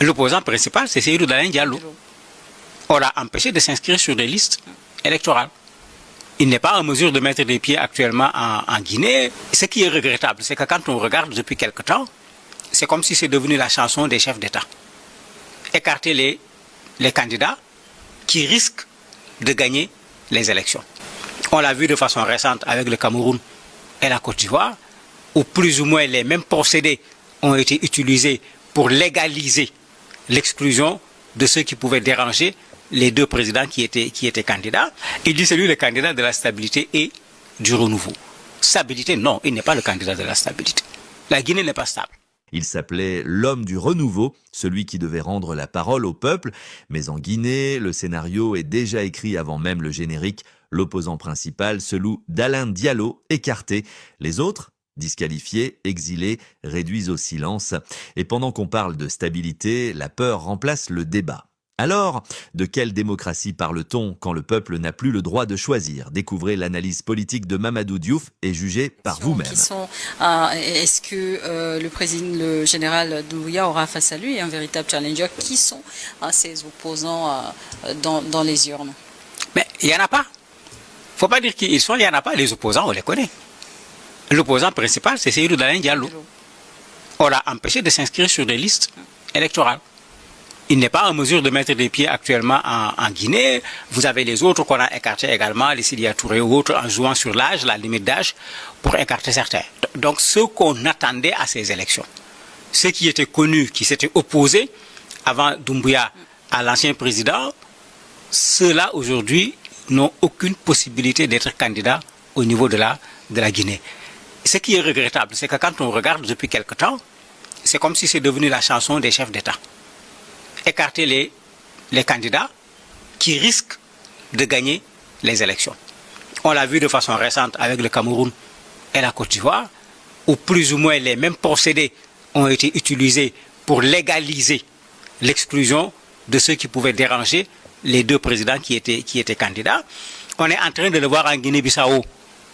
L'opposant principal, c'est Seydou Dalein Diallo. On l'a empêché de s'inscrire sur des listes électorales. Il n'est pas en mesure de mettre des pieds actuellement en Guinée. Ce qui est regrettable, c'est que quand on regarde depuis quelque temps, c'est comme si c'est devenu la chanson des chefs d'État. Écarter les candidats qui risquent de gagner les élections. On l'a vu de façon récente avec le Cameroun et la Côte d'Ivoire, où plus ou moins les mêmes procédés ont été utilisés pour légaliser l'exclusion de ceux qui pouvaient déranger les deux présidents qui étaient candidats. Il dit c'est lui le candidat de la stabilité et du renouveau. Stabilité, non, il n'est pas le candidat de la stabilité. La Guinée n'est pas stable. Il s'appelait l'homme du renouveau, celui qui devait rendre la parole au peuple. Mais en Guinée, le scénario est déjà écrit avant même le générique. L'opposant principal, Selou Dalein Diallo, écarté. Les autres, disqualifiés, exilés, réduits au silence. Et pendant qu'on parle de stabilité, la peur remplace le débat. Alors, de quelle démocratie parle-t-on quand le peuple n'a plus le droit de choisir? Découvrez l'analyse politique de Mamadou Diouf et jugez par vous-même. Est-ce que le général Doumbouya aura face à lui un véritable challenger? Qui sont ses opposants dans les urnes? Mais il n'y en a pas. Il ne faut pas dire qui ils sont, il n'y en a pas. Les opposants, on les connaît. L'opposant principal, c'est Seydou Dalein Diallo. On l'a empêché de s'inscrire sur des listes électorales. Il n'est pas en mesure de mettre des pieds actuellement en Guinée. Vous avez les autres qu'on a écartés également, les Sidia Touré ou autres, en jouant sur l'âge, la limite d'âge, pour écarter certains. Donc, ce qu'on attendait à ces élections, ceux qui étaient connus, qui s'étaient opposés avant Doumbouya à l'ancien président, ceux-là, aujourd'hui, n'ont aucune possibilité d'être candidats au niveau de la Guinée. Ce qui est regrettable, c'est que quand on regarde depuis quelque temps, c'est comme si c'est devenu la chanson des chefs d'État. Écarter les candidats qui risquent de gagner les élections. On l'a vu de façon récente avec le Cameroun et la Côte d'Ivoire, où plus ou moins les mêmes procédés ont été utilisés pour légaliser l'exclusion de ceux qui pouvaient déranger les deux présidents qui étaient candidats. On est en train de le voir en Guinée-Bissau,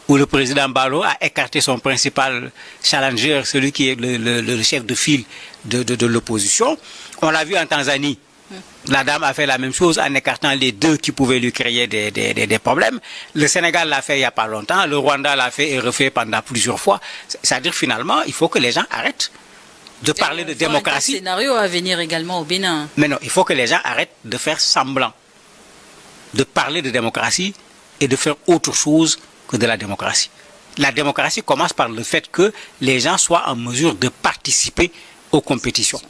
où le président Barrow a écarté son principal challenger, celui qui est le chef de file de l'opposition. On l'a vu en Tanzanie. La dame a fait la même chose en écartant les deux qui pouvaient lui créer des problèmes. Le Sénégal l'a fait il n'y a pas longtemps. Le Rwanda l'a fait et refait pendant plusieurs fois. C'est-à-dire finalement, il faut que les gens arrêtent de parler de démocratie. Un scénario à venir également au Bénin. Mais non, il faut que les gens arrêtent de faire semblant de parler de démocratie et de faire autre chose que de la démocratie. La démocratie commence par le fait que les gens soient en mesure de participer aux compétitions.